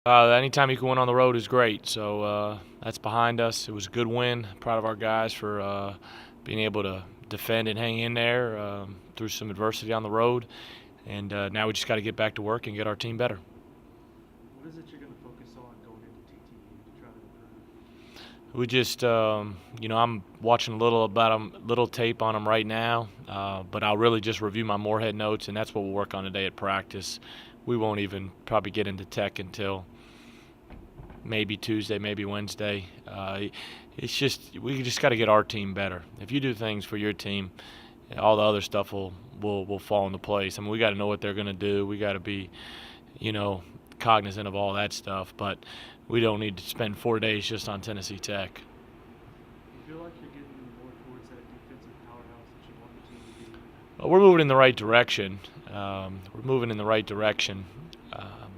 Anytime you can win on the road is great. So that's behind us. It was a good win. Proud of our guys for being able to defend and hang in there through some adversity on the road. And now we just got to get back to work and get our team better. What is it you're going to focus on going into TTE to try to improve? We just, I'm watching a little about 'em, little tape on them right now, but I'll really just review my Moorhead notes, and that's what we'll work on today at practice. We won't even probably get into tech until maybe Tuesday, maybe Wednesday. It's just we just got to get our team better. If you do things for your team, all the other stuff will fall into place. I mean, we got to know what they're going to do. We got to be, you know, cognizant of all that stuff. But we don't need to spend 4 days just on Tennessee Tech. Do you feel like you're getting more towards that defensive powerhouse that you want the team to be? Well, we're moving in the right direction. We're moving in the right direction.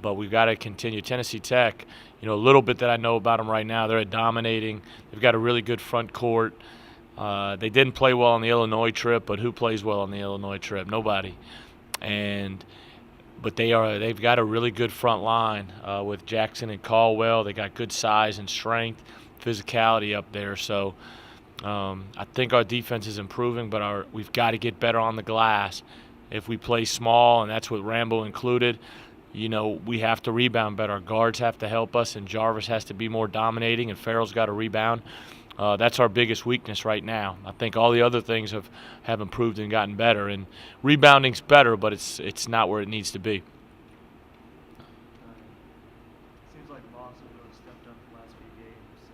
But we've got to continue. Tennessee Tech, a little bit that I know about them right now, they're dominating. They've got a really good front court. They didn't play well on the Illinois trip, but who plays well on the Illinois trip? Nobody. But they've got a really good front line with Jackson and Caldwell. They got good size and strength, physicality up there. So I think our defense is improving, but we've got to get better on the glass. If we play small, and that's with Rambo included, we have to rebound better. Our guards have to help us, and Jarvis has to be more dominating, and Farrell's got to rebound. That's our biggest weakness right now. I think all the other things have improved and gotten better, and rebounding's better, but it's not where it needs to be. Seems like Moss has really stepped up the last few games.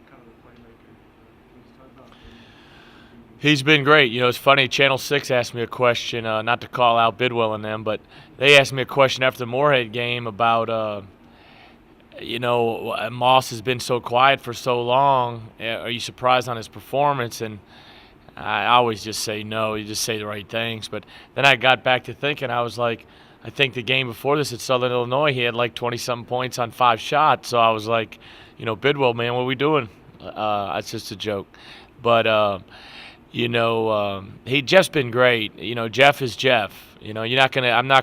Kind of a playmaker. Can you just talk about him? He's been great. It's funny. Channel 6 asked me a question, not to call out Bidwell and them, but they asked me a question after the Moorhead game about, Moss has been so quiet for so long. Are you surprised on his performance? And I always just say no. You just say the right things. But then I got back to thinking. I was like, I think the game before this at Southern Illinois, he had like 20-something points on 5 shots. So I was like, Bidwell, man, what are we doing? That's just a joke. But Jeff's been great. Jeff is Jeff. I'm not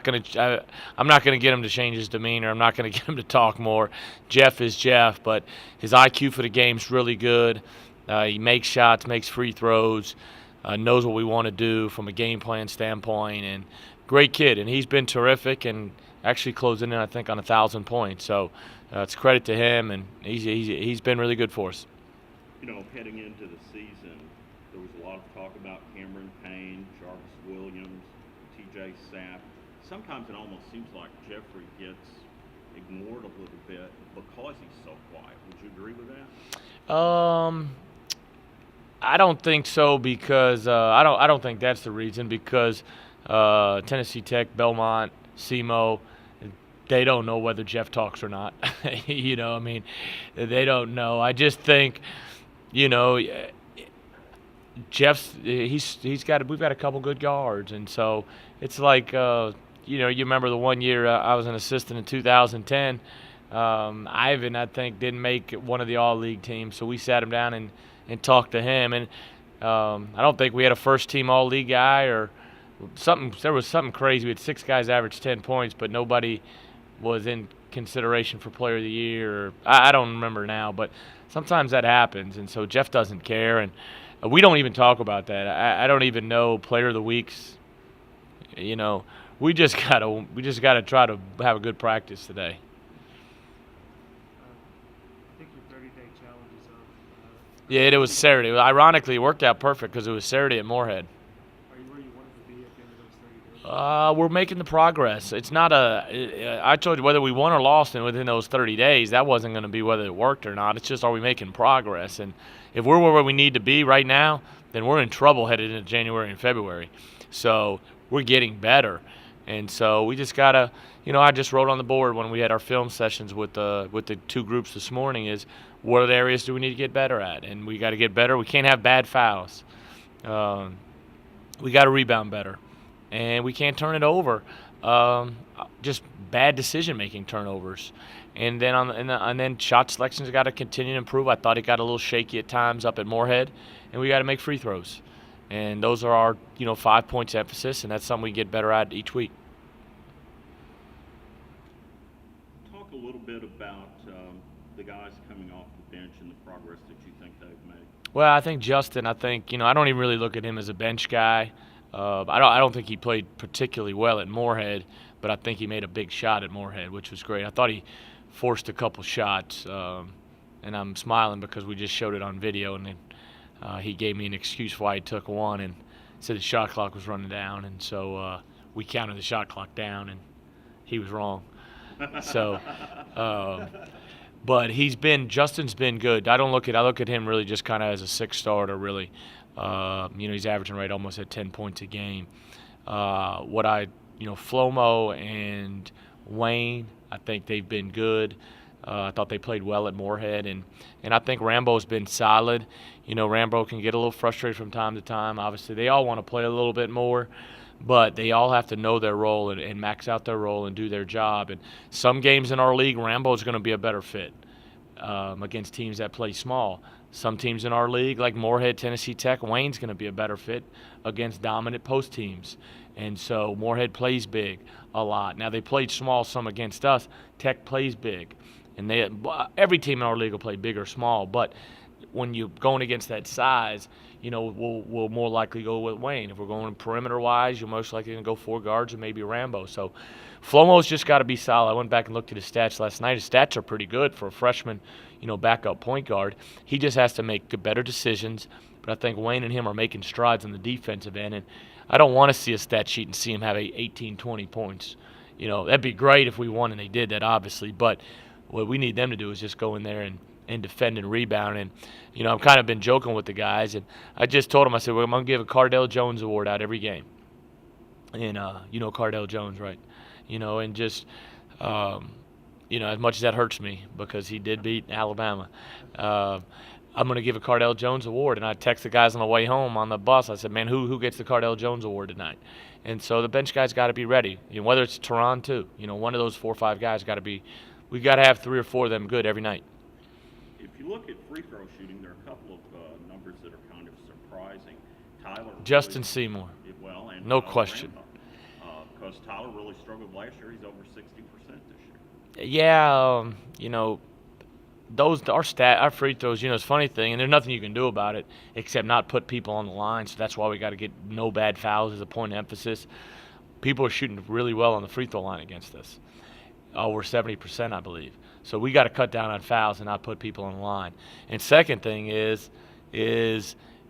gonna get him to change his demeanor. I'm not gonna get him to talk more. Jeff is Jeff, but his IQ for the game's really good. He makes shots, makes free throws, knows what we want to do from a game plan standpoint, and great kid. And he's been terrific, and actually closing in, I think, on 1,000 points. So it's credit to him, and he's been really good for us. Heading into the season, there was a lot of talk about Cameron Payne, Jarvis Williams, TJ Sapp. Sometimes it almost seems like Jeffrey gets ignored a little bit because he's so quiet. Would you agree with that? I don't think so because I don't think that's the reason because Tennessee Tech, Belmont, SEMO, they don't know whether Jeff talks or not. They don't know. I just think, we've got a couple good guards, and so it's like you remember the one year I was an assistant in 2010. Ivan, I think, didn't make one of the all-league teams, so we sat him down and talked to him, and I don't think we had a first-team all-league guy or something. There was something crazy. We had 6 guys average 10 points, but nobody was in consideration for player of the year. Or, I don't remember now, but sometimes that happens, and so Jeff doesn't care, and we don't even talk about that. I don't even know player of the weeks. We just gotta try to have a good practice today. I think your 30-day challenge is up. Yeah, it was Saturday. Ironically, it worked out perfect because it was Saturday at Moorhead. Are you where you wanted to be at the end of those 30 days? We're making the progress. It's not I told you whether we won or lost within those 30 days, that wasn't going to be whether it worked or not. It's just, are we making progress? And if we're where we need to be right now, then we're in trouble headed into January and February. So we're getting better. And so we just got to, I just wrote on the board when we had our film sessions with the 2 groups this morning is, what are the areas do we need to get better at? And we got to get better. We can't have bad fouls. We got to rebound better. And we can't turn it over. Just bad decision-making turnovers. And then and then shot selection's got to continue to improve. I thought it got a little shaky at times up at Moorhead, and we got to make free throws. And those are our 5 points emphasis, and that's something we get better at each week. Talk a little bit about the guys coming off the bench and the progress that you think they've made? Well, I think Justin. I think I don't even really look at him as a bench guy. I don't think he played particularly well at Moorhead, but I think he made a big shot at Moorhead, which was great. I thought he forced a couple shots, and I'm smiling because we just showed it on video, and then he gave me an excuse why he took one and said the shot clock was running down, and so we counted the shot clock down, and he was wrong. So, but Justin's been good. I look at him really just kind of as a sixth starter, really. He's averaging right almost at 10 points a game. Flomo and Wayne, I think they've been good. I thought they played well at Moorhead, and I think Rambo's been solid. Rambo can get a little frustrated from time to time. Obviously, they all want to play a little bit more, but they all have to know their role and max out their role and do their job. And some games in our league, Rambo's going to be a better fit against teams that play small. Some teams in our league, like Moorhead, Tennessee Tech, Wayne's going to be a better fit against dominant post teams. And so Moorhead plays big a lot. Now, they played small some against us. Tech plays big. And every team in our league will play big or small. But when you're going against that size, we'll more likely go with Wayne. If we're going perimeter-wise, you're most likely going to go 4 guards and maybe Rambo. So Flomo's just got to be solid. I went back and looked at his stats last night. His stats are pretty good for a freshman, backup point guard. He just has to make better decisions. But I think Wayne and him are making strides on the defensive end. And I don't want to see a stat sheet and see him have 18, 20 points. That'd be great if we won and they did that, obviously. But what we need them to do is just go in there and defend and rebound. And, I've kind of been joking with the guys. And I just told them, I said, well, I'm going to give a Cardell Jones award out every game. And, Cardell Jones, right? And just, as much as that hurts me because he did beat Alabama, I'm going to give a Cardell Jones award. And I text the guys on the way home on the bus. I said, man, who gets the Cardell Jones award tonight? And so the bench guys got to be ready. Whether it's Tehran too, one of those 4 or 5 guys got to be. We got to have 3 or 4 of them good every night. If you look at free throw shooting, there are a couple of numbers that are kind of surprising. Tyler. Justin Seymour. Well, and no question. Because Tyler really struggled last year. He's over 60% this year. Yeah, our free throws. It's a funny thing, and there's nothing you can do about it except not put people on the line. So that's why we got to get no bad fouls as a point of emphasis. People are shooting really well on the free throw line against us. Over 70%, I believe. So we got to cut down on fouls and not put people on the line. And second thing is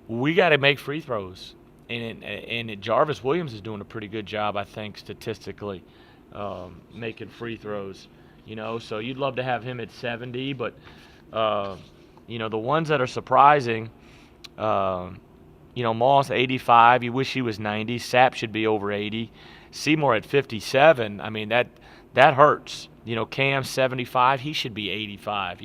we got to make free throws. And Jarvis Williams is doing a pretty good job, I think, statistically, making free throws. So you'd love to have him at 70, but the ones that are surprising, Moss 85. You wish he was 90. Sapp should be over 80. Seymour at 57. I mean that hurts. Cam 75. He should be 85.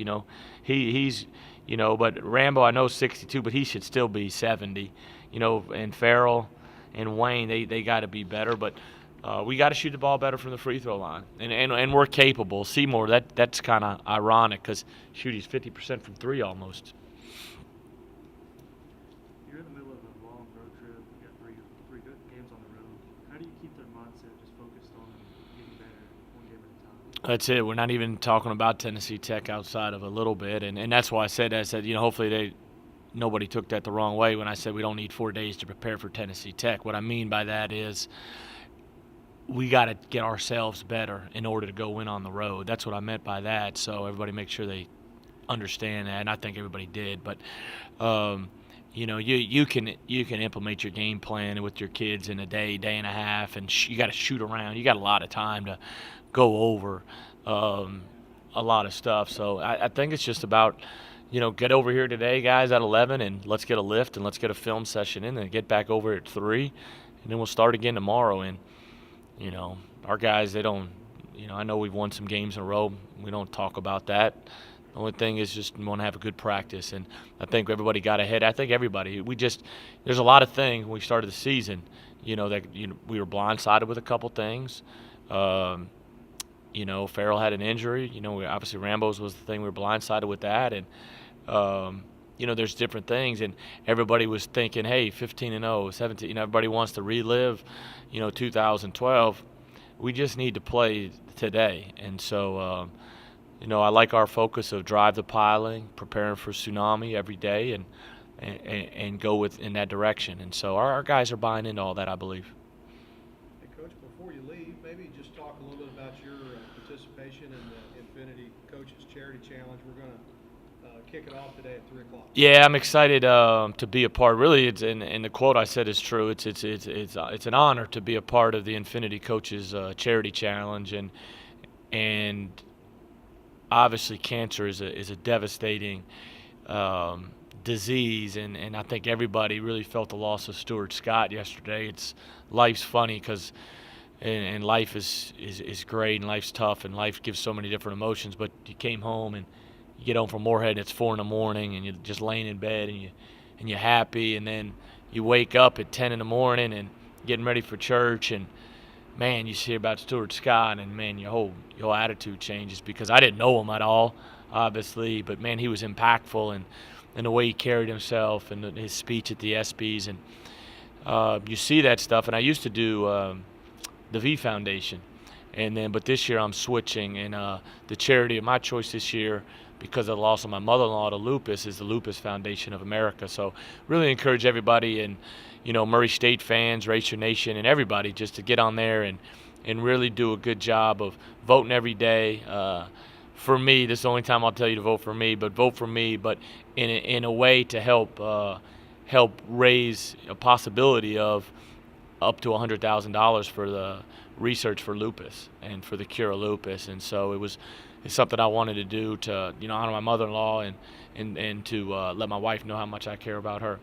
He's but Rambo I know 62, but he should still be 70. And Farrell and Wayne they got to be better, but. We got to shoot the ball better from the free throw line, and we're capable. Seymour, that's kind of ironic because he's 50% from 3 almost. You're in the middle of a long road trip. You got three good games on the road. How do you keep that mindset just focused on getting better one game at a time? That's it. We're not even talking about Tennessee Tech outside of a little bit, and that's why I said hopefully nobody took that the wrong way when I said we don't need 4 days to prepare for Tennessee Tech. What I mean by that is. We got to get ourselves better in order to go win on the road. That's what I meant by that. So everybody make sure they understand that, and I think everybody did. But you can implement your game plan with your kids in a day and a half, and you got to shoot around. You got a lot of time to go over a lot of stuff. So I think it's just about get over here today, guys, at 11, and let's get a lift and let's get a film session in, and get back over at 3, and then we'll start again tomorrow. And our guys, they don't, I know we've won some games in a row. We don't talk about that. The only thing is just we want to have a good practice. And I think everybody got ahead. I think everybody. There's a lot of things when we started the season, we were blindsided with a couple things. Farrell had an injury. Obviously Rambo's was the thing. We were blindsided with that. And, there's different things. And everybody was thinking, hey, 15-0, 17, everybody wants to relive, 2012. We just need to play today. And so, I like our focus of drive the piling, preparing for tsunami every day, and go with in that direction. And so our guys are buying into all that, I believe. Hey, Coach, before you leave, maybe just talk a little bit about your participation in the Infinity Coaches Charity Challenge. We're going to kick it off today at 3 o'clock. Yeah, I'm excited to be a part. Really, it's and the quote I said is true. It's an honor to be a part of the Infinity Coaches Charity Challenge, and obviously cancer is a devastating disease, and I think everybody really felt the loss of Stuart Scott yesterday. Life's funny because and life is great, and life's tough, and life gives so many different emotions. But you came home, and you get home from Moorhead and it's 4 in the morning, and you're just laying in bed, and you're happy, and then you wake up at 10 in the morning and getting ready for church, and man, you hear about Stuart Scott, and man, your attitude changes, because I didn't know him at all, obviously, but man, he was impactful, and the way he carried himself, and his speech at the ESPYs, and you see that stuff. And I used to do the V Foundation, but this year I'm switching, and the charity of my choice this year, because of the loss of my mother-in-law to lupus, is the Lupus Foundation of America. So really encourage everybody, and Murray State fans, Racer Nation, and everybody, just to get on there and really do a good job of voting every day. For me, this is the only time I'll tell you to vote for me, but vote for me, but in a way to help raise a possibility of up to $100,000 for the research for lupus and for the cure of lupus. And so it's something I wanted to do to honor my mother-in-law, and to let my wife know how much I care about her.